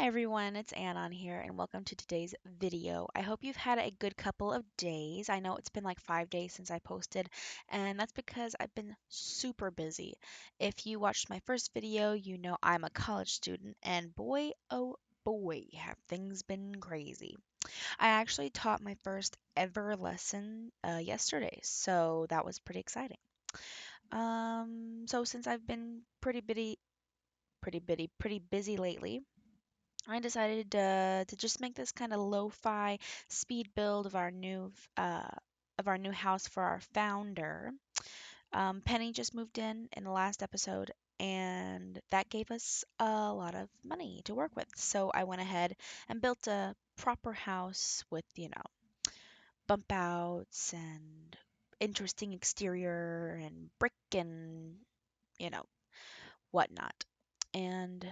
Hi everyone, it's Anon here, and welcome to today's video. I hope you've had a good couple of days. I know it's been like 5 days since I posted, and that's because I've been super busy. If you watched my first video, you know I'm a college student, and boy, oh boy, have things been crazy. I actually taught my first ever lesson yesterday, so that was pretty exciting. So since I've been pretty busy lately, I decided to just make this kind of lo-fi speed build of our new house for our founder. Penny just moved in the last episode, and that gave us a lot of money to work with. So I went ahead and built a proper house with, bump outs and interesting exterior and brick and, you know, whatnot. And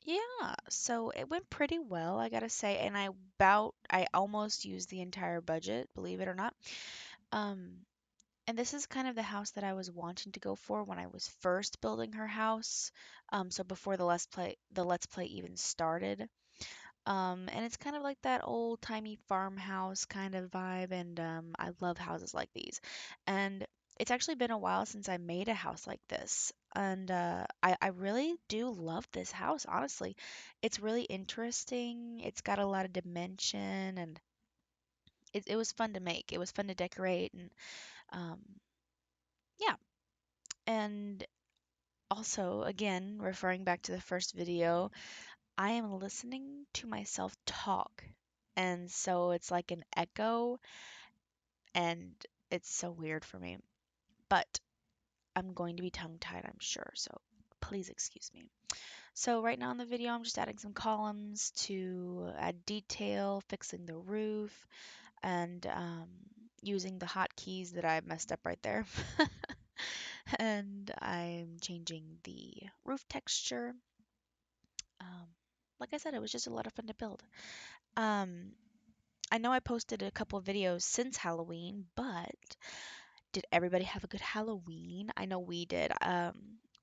yeah, so it went pretty well, I gotta say, and I almost used the entire budget, believe it or not. Um, and this is kind of the house that I was wanting to go for when I was first building her house. So before the Let's Play even started. And it's kind of like that old-timey farmhouse kind of vibe, and I love houses like these. And it's actually been a while since I made a house like this, and I really do love this house, honestly. It's really interesting. It's got a lot of dimension, and it was fun to make. It was fun to decorate, and um, yeah. And also, again, referring back to the first video, I am listening to myself talk. And so it's like an echo, and it's so weird for me. But I'm going to be tongue-tied, I'm sure. So please excuse me. So right now in the video, I'm just adding some columns to add detail, fixing the roof, and using the hotkeys that I messed up right there. And I'm changing the roof texture. Um, like I said, it was just a lot of fun to build. Um, I know I posted a couple of videos since Halloween, but did everybody have a good Halloween? I know we did.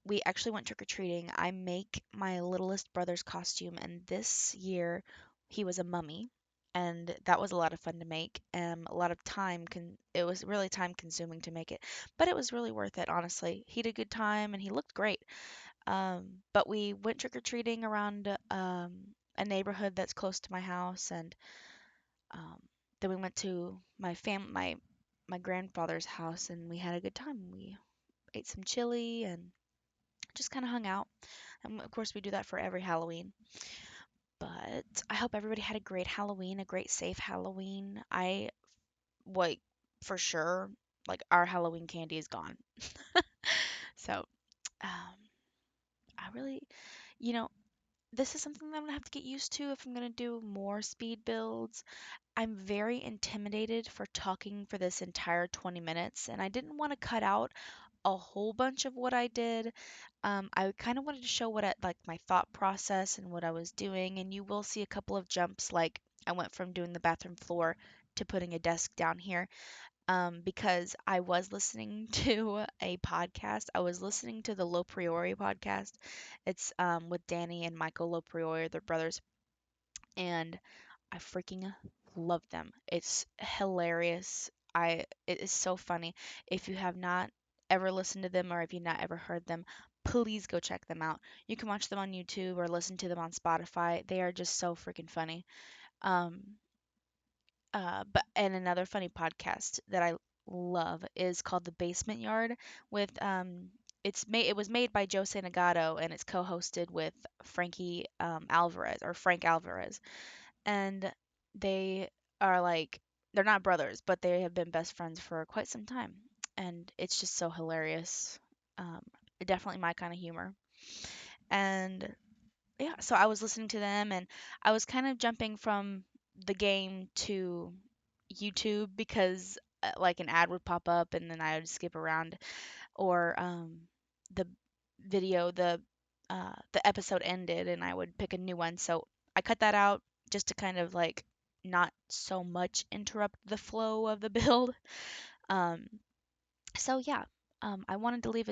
We actually went trick-or-treating. I make my littlest brother's costume, and this year he was a mummy, and that was a lot of fun to make. A lot of it was really time consuming to make it, but it was really worth it, honestly. He did a good time and he looked great. But we went trick-or-treating around a neighborhood that's close to my house, and um, then we went to my grandfather's house, and we had a good time. We ate some chili and just kind of hung out. And of course, we do that for every Halloween. But I hope everybody had a great Halloween, a great safe Halloween. Like, for sure, like our Halloween candy is gone. So, um, I really, you know, this is something that I'm gonna have to get used to if I'm gonna do more speed builds. I'm very intimidated for talking for this entire 20 minutes, and I didn't want to cut out a whole bunch of what I did. I kind of wanted to show like my thought process and what I was doing, and you will see a couple of jumps, like I went from doing the bathroom floor to putting a desk down here, because I was listening to a podcast. I was listening to the Lo Priori podcast. It's with Danny and Michael Lo Priori, they're brothers, and I freaking love them. It's hilarious. It is so funny. If you have not ever listened to them or if you've not ever heard them, please go check them out. You can watch them on YouTube or listen to them on Spotify. They are just so freaking funny. Um, but and another funny podcast that I love is called The Basement Yard with it was made by Joe Santagato, and it's co-hosted with Frank Alvarez, and they are like they're not brothers, but they have been best friends for quite some time, and it's just so hilarious. Um, Definitely my kind of humor. And yeah, so I was listening to them, and I was kind of jumping from the game to YouTube because like an ad would pop up, and then I would skip around, or the the episode ended, and I would pick a new one. So I cut that out just to kind of like not so much interrupt the flow of the build. Um, so yeah, I wanted to leave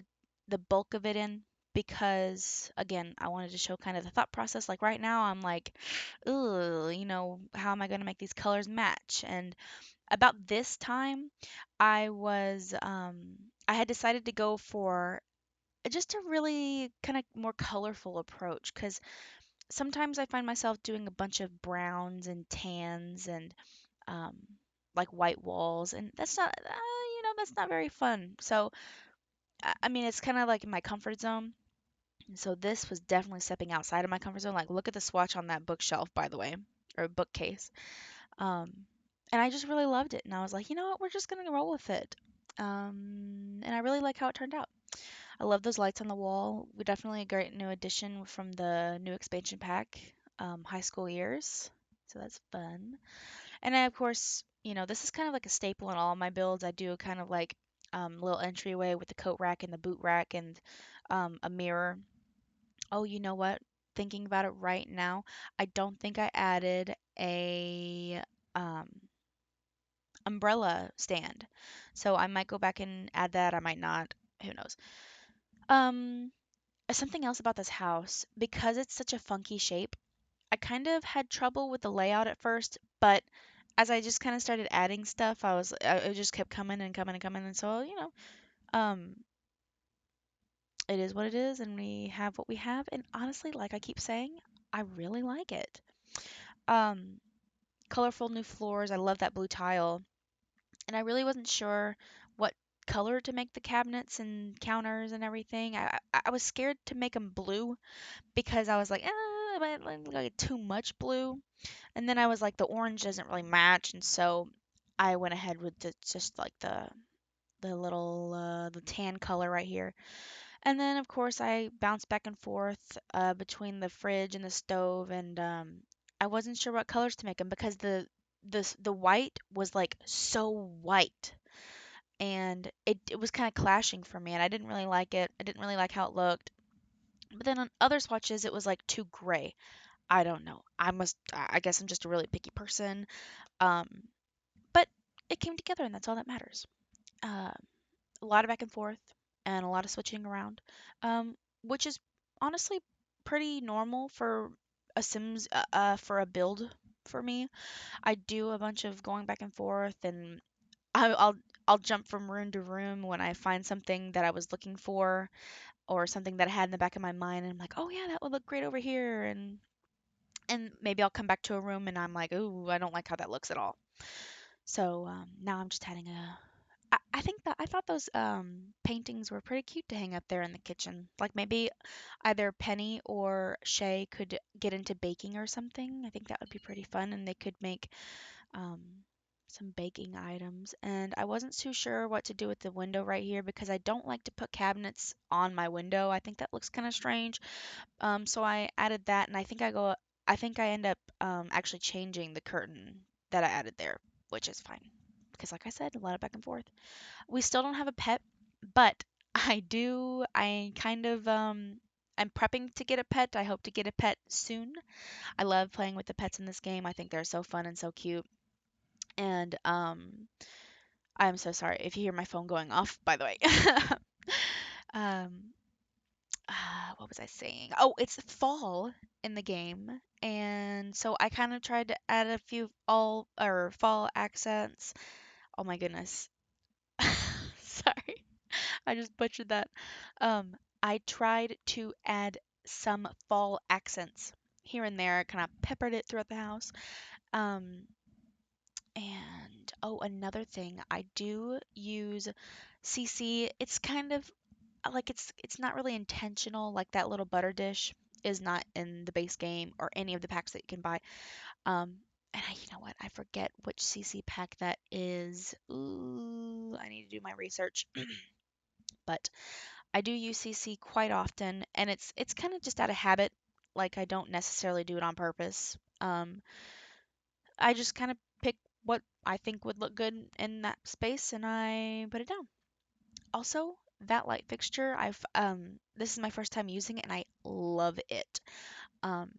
the bulk of it in, because again, I wanted to show kind of the thought process. Like right now, I'm like, ooh, how am I going to make these colors match? And about this time, I was, I had decided to go for just a really kind of more colorful approach because sometimes I find myself doing a bunch of browns and tans and um, like white walls, and that's not, that's not very fun. So, I mean, it's kind of like in my comfort zone. And so this was definitely stepping outside of my comfort zone. Like, look at the swatch on that bookshelf, by the way, or bookcase. Um, and I just really loved it. And I was like, you know what, we're just gonna roll with it. And I really like how it turned out. I love those lights on the wall. We definitely a great new addition from the new expansion pack, High School Years. So that's fun. And I, of course, this is kind of like a staple in all of my builds. I do kind of like little entryway with the coat rack and the boot rack and a mirror. Oh, you know what? Thinking about it right now, I don't think I added a um, umbrella stand. So I might go back and add that. I might not. Who knows? Um, Something else about this house, because it's such a funky shape, I kind of had trouble with the layout at first, but as I just kind of started adding stuff, it just kept coming and coming and coming, and so, um, it is what it is, and we have what we have, and honestly, like I keep saying, I really like it. Um, Colorful new floors, I love that blue tile, and I really wasn't sure what color to make the cabinets and counters and everything. I was scared to make them blue because I was like, but like too much blue. And then I was like, the orange doesn't really match, and so I went ahead with just like the little the tan color right here. And then of course I bounced back and forth between the fridge and the stove, and I wasn't sure what colors to make them because the white was like so white, and it was kind of clashing for me, and I didn't really like it. I didn't really like how it looked. But then on other swatches, it was like too gray. I don't know. I guess I'm just a really picky person. Um, but it came together, and that's all that matters. Um, a lot of back and forth and a lot of switching around, which is honestly pretty normal for a Sims, for a build for me. I do a bunch of going back and forth, and I'll jump from room to room when I find something that I was looking for or something that I had in the back of my mind, and I'm like, oh yeah, that would look great over here, and maybe I'll come back to a room and I'm like, ooh, I don't like how that looks at all. So now I'm just adding a. I think that I thought those paintings were pretty cute to hang up there in the kitchen. Like maybe either Penny or Shay could get into baking or something. I think that would be pretty fun, and they could make um, some baking items. And I wasn't too sure what to do with the window right here because I don't like to put cabinets on my window. I think that looks kind of strange. So I added that, and I think I end up actually changing the curtain that I added there, which is fine because, like I said, a lot of back and forth. We still don't have a pet, but I do. I kind of I'm prepping to get a pet. I hope to get a pet soon. I love playing with the pets in this game. I think they're so fun and so cute. And I'm so sorry if you hear my phone going off, by the way. um, what was I saying? Oh, it's fall in the game, and so I kind of tried to add a few all or fall accents. Oh my goodness. Sorry. I just butchered that. Um, I tried to add some fall accents here and there, kind of peppered it throughout the house. Um, and oh, another thing, I do use CC. It's kind of like it's not really intentional. Like that little butter dish is not in the base game or any of the packs that you can buy. You know what? I forget which CC pack that is. Ooh, I need to do my research. But I do use CC quite often, and it's kind of just out of habit. Like I don't necessarily do it on purpose. I just kind of pick what I think would look good in that space, and I put it down. Also, that light fixture, this is my first time using it, and I love it. Um,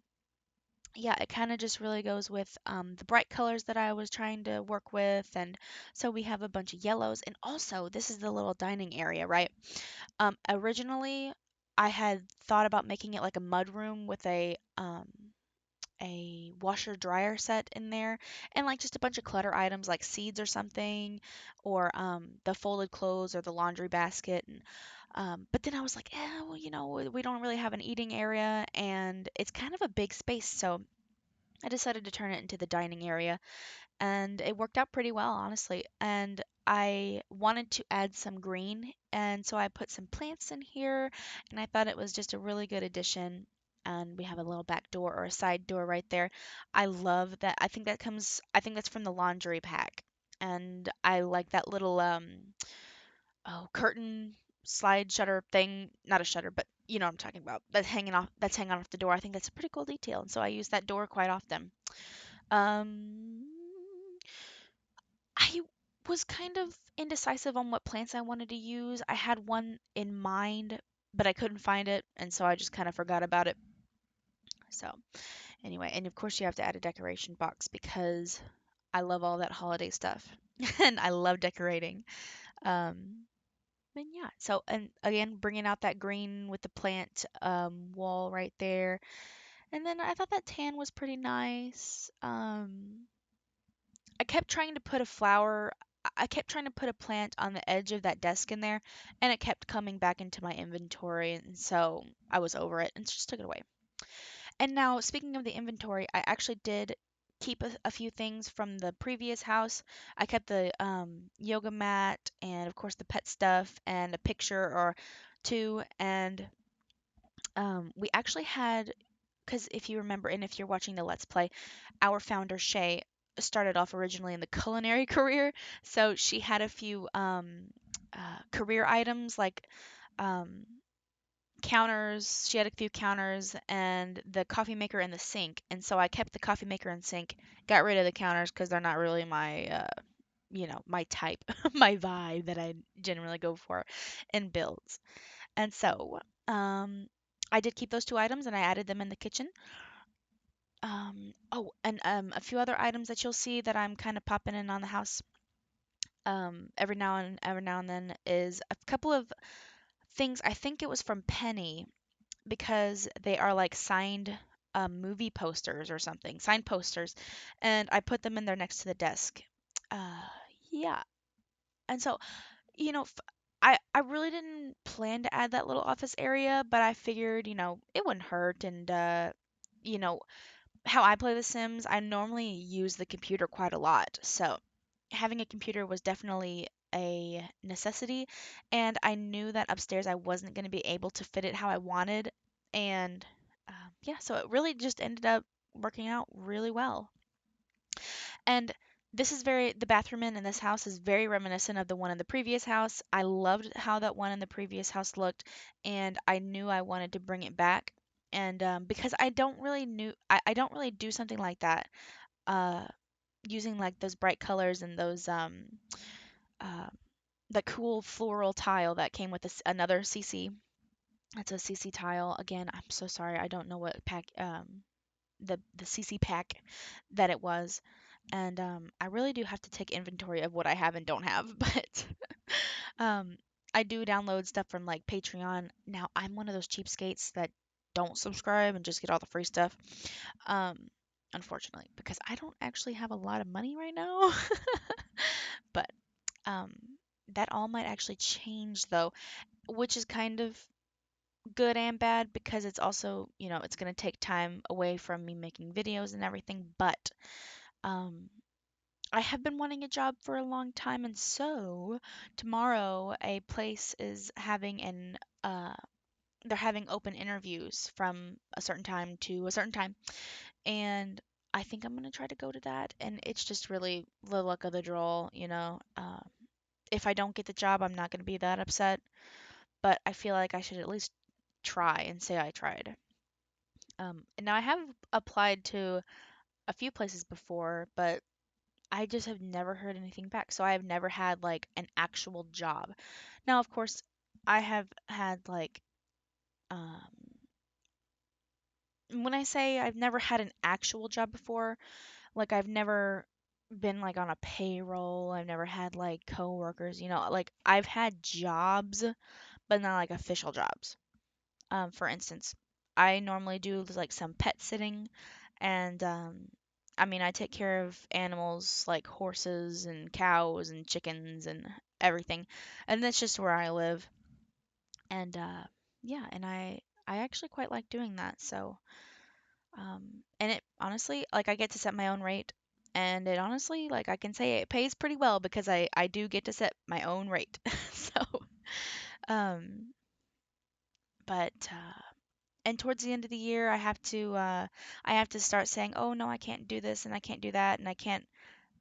yeah, it kind of just really goes with the bright colors that I was trying to work with, and so we have a bunch of yellows, and also this is the little dining area, right? Originally, I had thought about making it like a mud room with a washer dryer set in there and like just a bunch of clutter items like seeds or something or the folded clothes or the laundry basket and but then I was like, well, we don't really have an eating area and it's kind of a big space, so I decided to turn it into the dining area and it worked out pretty well, honestly. And I wanted to add some green, and so I put some plants in here, and I thought it was just a really good addition. And we have a little back door or a side door right there. I love that. I think that's from the laundry pack. And I like that little curtain slide shutter thing, not a shutter, but you know what I'm talking about. That's hanging off the door. I think that's a pretty cool detail, and so I use that door quite often. Um, I was kind of indecisive on what plants I wanted to use. I had one in mind, but I couldn't find it, and so I just kind of forgot about it. So, anyway, and of course you have to add a decoration box because I love all that holiday stuff and I love decorating. Um, and yeah, so and again, bringing out that green with the plant wall right there. And then I thought that tan was pretty nice. I kept trying to put a flower I kept trying to put a plant on the edge of that desk in there, and it kept coming back into my inventory, and so I was over it and just took it away. And now, speaking of the inventory, I actually did keep a few things from the previous house. I kept the yoga mat and, of course, the pet stuff and a picture or two. And we actually had, because if you remember, and if you're watching the Let's Play, our founder Shay started off originally in the culinary career, so she had a few career items like um, counters. She had a few counters and the coffee maker and the sink, and so I kept the coffee maker and sink, got rid of the counters because they're not really my type, my vibe that I generally go for in builds. And so um, I did keep those two items and I added them in the kitchen. Oh, and a few other items that you'll see that I'm kind of popping in on the house every now and then is a couple of things. I think it was from Penny because they are like signed movie posters or something, signed posters, and I put them in there next to the desk. Uh, yeah, and so I really didn't plan to add that little office area, but I figured it wouldn't hurt, and you know how I play The Sims, I normally use the computer quite a lot. So having a computer was definitely a necessity. And I knew that upstairs I wasn't going to be able to fit it how I wanted. And yeah, so it really just ended up working out really well. And the bathroom in this house is very reminiscent of the one in the previous house. I loved how that one in the previous house looked, and I knew I wanted to bring it back. And because I don't really do something like that, uh, using like those bright colors and those uh, the cool floral tile that came with another CC. It's a CC tile. Again, I'm so sorry. I don't know what pack the CC pack that it was. And I really do have to take inventory of what I have and don't have, but um, I do download stuff from like Patreon. Now, I'm one of those cheapskates that don't subscribe and just get all the free stuff. Um, unfortunately, because I don't actually have a lot of money right now. But um, that all might actually change though, which is kind of good and bad because it's also, it's going to take time away from me making videos and everything. But um, I have been wanting a job for a long time, and so tomorrow a place is having an they're having open interviews from a certain time to a certain time, and I think I'm gonna try to go to that. And it's just really the luck of the draw. If I don't get the job, I'm not gonna be that upset, but I feel like I should at least try and say I tried. And now I have applied to a few places before, but I just have never heard anything back. So I have never had like an actual job. Now, of course, I have had like um when I say I've never had an actual job before, like I've never been like on a payroll. I've never had like coworkers, like I've had jobs, but not like official jobs. For instance, I normally do like some pet sitting, and I mean, I take care of animals like horses and cows and chickens and everything, and that's just where I live. And yeah, and I actually quite like doing that. So and it honestly, like I get to set my own rate, and it honestly, like I can say it pays pretty well because I do get to set my own rate. So um, but and towards the end of the year, I have to start saying, oh no, I can't do this and I can't do that and I can't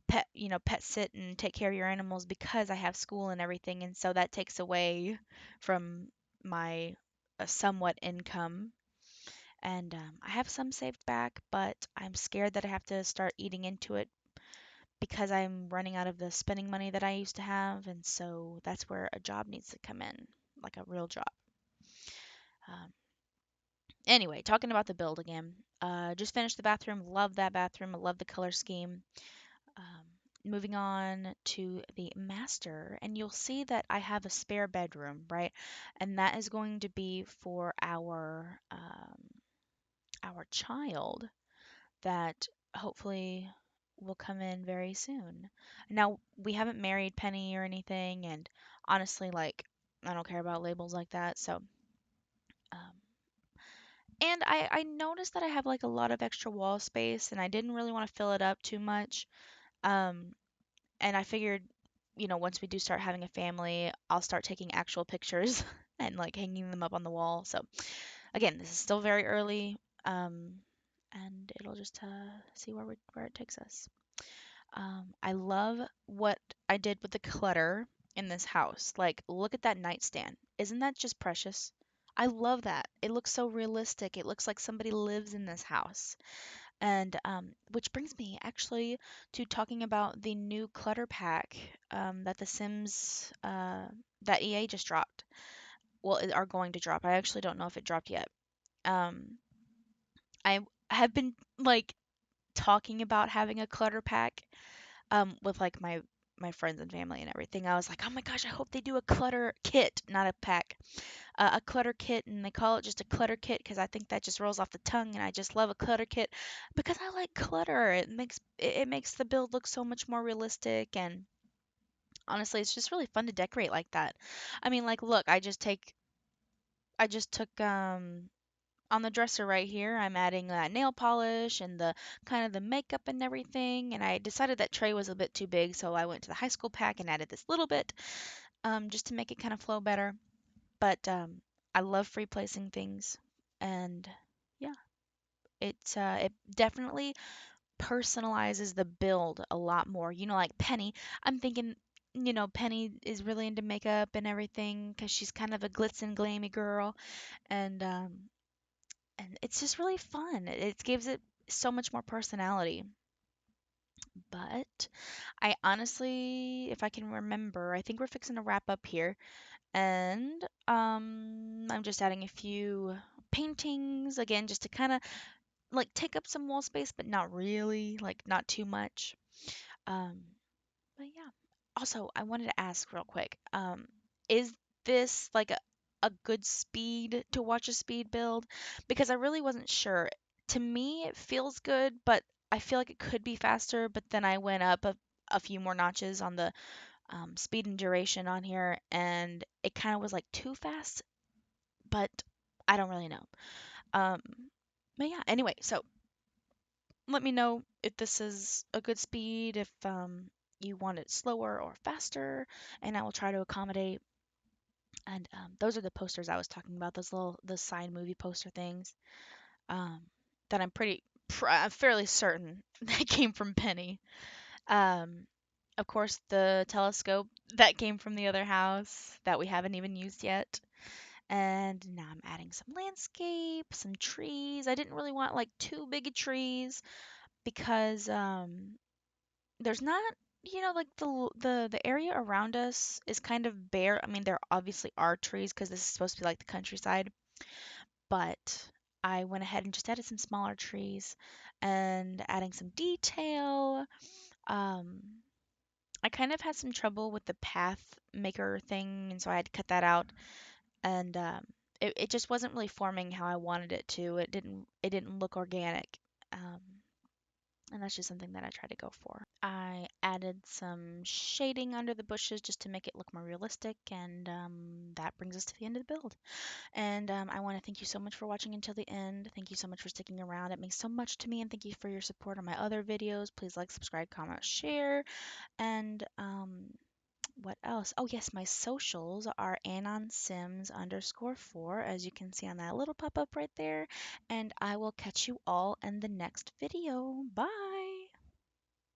pet sit and take care of your animals because I have school and everything, and so that takes away from my somewhat income. And I have some saved back, but I'm scared that I have to start eating into it because I'm running out of the spending money that I used to have, and so that's where a job needs to come in, like a real job. Um, anyway, talking about the build again. Just finished the bathroom. Love that bathroom. I love the color scheme. Um, moving on to the master, and you'll see that I have a spare bedroom, right? And that is going to be for our child that hopefully will come in very soon. Now, we haven't married Penny or anything, and honestly, like, I don't care about labels like that. So, um, and I noticed that I have like a lot of extra wall space, and I didn't really want to fill it up too much. Um, and I figured, once we do start having a family, I'll start taking actual pictures and like hanging them up on the wall. So, again, this is still very early, um, and it'll just see where it takes us. I love what I did with the clutter in this house. Like, look at that nightstand. Isn't that just precious? I love that. It looks so realistic. It looks like somebody lives in this house. And which brings me actually to talking about the new clutter pack that The Sims that EA just dropped. Well, are going to drop. I actually don't know if it dropped yet. Um, I have been like talking about having a clutter pack with like my friends and family and everything. I was like, oh my gosh, I hope they do a clutter kit, not a pack, a clutter kit, and they call it just a clutter kit because I think that just rolls off the tongue, and I just love a clutter kit because I like clutter. It makes the build look so much more realistic, and honestly, it's just really fun to decorate like that. I mean, like, look, I just took on the dresser right here, I'm adding nail polish and the kind of the makeup and everything. And I decided that tray was a bit too big, so I went to the high school pack and added this little bit, just to make it kind of flow better. But I love free placing things, and yeah, it definitely personalizes the build a lot more. Like Penny, I'm thinking. Penny is really into makeup and everything because she's kind of a glitz and glammy girl, and it's just really fun. It gives it so much more personality. But I honestly, if I can remember, I think we're fixing to wrap up here, and I'm just adding a few paintings again, just to kind of like take up some wall space, but not really, like not too much. Um, but yeah. Also, I wanted to ask real quick, is this like a good speed to watch a speed build? Because I really wasn't sure. To me, it feels good, but I feel like it could be faster, but then I went up a few more notches on the speed and duration on here, and it kind of was like too fast, but I don't really know. Um, but yeah, anyway, so let me know if this is a good speed, if you want it slower or faster, and I will try to accommodate. And those are the posters I was talking about, the side movie poster things um, that I'm fairly certain that came from Penny. Um, of course, the telescope that came from the other house that we haven't even used yet. And now I'm adding some landscape, some trees. I didn't really want like too big of trees because there's not, like the area around us is kind of bare. I mean, there obviously are trees because this is supposed to be like the countryside, but I went ahead and just added some smaller trees and adding some detail. Um, I kind of had some trouble with the path maker thing, and so I had to cut that out. And it just wasn't really forming how I wanted it to. It didn't look organic. Um, and that's just something that I try to go for. I added some shading under the bushes just to make it look more realistic, and that brings us to the end of the build. And I want to thank you so much for watching until the end. Thank you so much for sticking around. It means so much to me, and thank you for your support on my other videos. Please like, subscribe, comment, share, and what else? Oh yes, my socials are AnonSims_4, as you can see on that little pop-up right there. And I will catch you all in the next video. Bye!